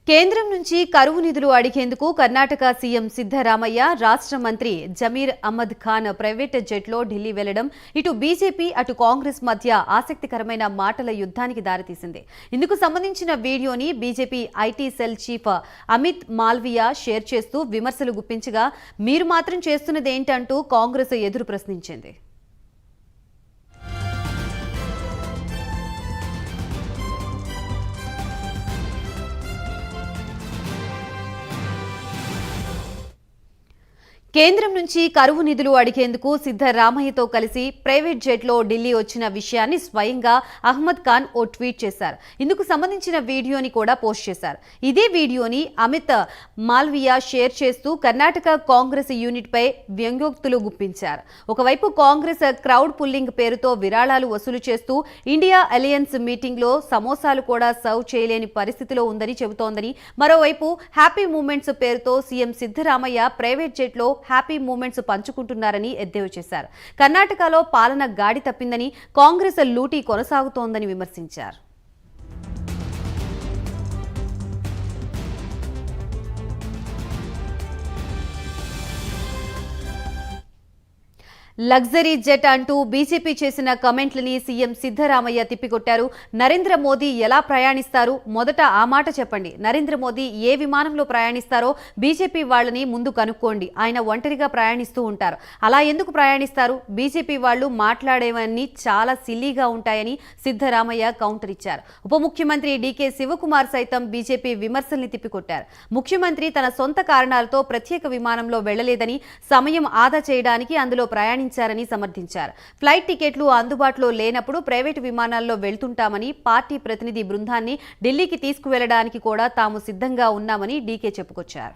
కేంద్రం నుంచి కరువు నిధులు అడిగేందుకు కర్ణాటక సీఎం సిద్ధరామయ్య రాష్ట్ర మంత్రి జమీర్ అహ్మద్ ఖాన్ ప్రైవేట్ జెట్లో ఢిల్లీ వెళ్లడం ఇటు బీజేపీ అటు కాంగ్రెస్ మధ్య ఆసక్తికరమైన మాటల యుద్ధానికి దారితీసింది. ఇందుకు సంబంధించిన వీడియోని BJP IT cell chief Amit Malviya share చేస్తూ విమర్శలు గుప్పించగా మీరు మాత్రం చేస్తున్నదేంటంటూ కాంగ్రెస్ ఎదురు ప్రశ్నించింది. కేంద్రం నుంచి కరువు నిధులు అడిగేందుకు సిద్ధరామయ్యతో కలిసి ప్రైవేట్ జెట్లో ఢిల్లీ వచ్చిన విషయాన్ని స్వయంగా అహ్మద్ ఖాన్ ఓ ట్వీట్ చేశారు. ఇందుకు సంబంధించిన వీడియోని కూడా పోస్ట్ చేశారు. ఇదే వీడియోని అమిత్ మాల్వియా షేర్ చేస్తూ కర్ణాటక కాంగ్రెస్ యూనిట్ పై వ్యంగ్యోక్తులు గుప్పించారు. ఒకవైపు కాంగ్రెస్ క్రౌడ్ పుల్లింగ్ పేరుతో విరాళాలు వసూలు చేస్తూ ఇండియా అలయన్స్ మీటింగ్ లో సమోసాలు కూడా సర్వ్ చేయలేని పరిస్థితిలో ఉందని చెబుతోందని, మరోవైపు హ్యాపీ మూమెంట్స్ పేరుతో సీఎం సిద్ధరామయ్య ప్రైవేట్ జెట్లో హ్యాపీ మూమెంట్స్ పంచుకుంటున్నారని ఎద్దేవా చేశారు. కర్ణాటకలో పాలన గాడి తప్పిందని, కాంగ్రెస్ లూటీ కొనసాగుతోందని విమర్శించారు. లగ్జరీ జెట్ అంటూ బీజేపీ చేసిన కమెంట్లని సీఎం సిద్ధరామయ్య తిప్పికొట్టారు. నరేంద్ర మోదీ ఎలా ప్రయాణిస్తారు? మొదట ఆ మాట చెప్పండి. నరేంద్ర మోదీ ఏ విమానంలో ప్రయాణిస్తారో బీజేపీ వాళ్ళని ముందు కనుక్కోండి. ఆయన ఒంటరిగా ప్రయాణిస్తూ ఉంటారు. అలా ఎందుకు ప్రయాణిస్తారు? బీజేపీ వాళ్ళు మాట్లాడేవన్నీ చాలా సిల్లీగా ఉంటాయని సిద్ధరామయ్య కౌంటర్ ఇచ్చారు. ఉప ముఖ్యమంత్రి డీకే శివకుమార్ సైతం బీజేపీ విమర్శల్ని తిప్పికొట్టారు. ముఖ్యమంత్రి తన సొంత కారణాలతో ప్రత్యేక విమానంలో వెళ్లలేదని, సమయం ఆదా చేయడానికి అందులో ప్రయాణించారని సమర్థించారు. ఫ్లైట్ టికెట్లు అందుబాటులో లేనప్పుడు ప్రైవేటు విమానాల్లో వెళ్తుంటామని, పార్టీ ప్రతినిధి బృందాన్ని ఢిల్లీకి తీసుకువెళ్లడానికి కూడా తాము సిద్ధంగా ఉన్నామని డీకే చెప్పుకొచ్చారు.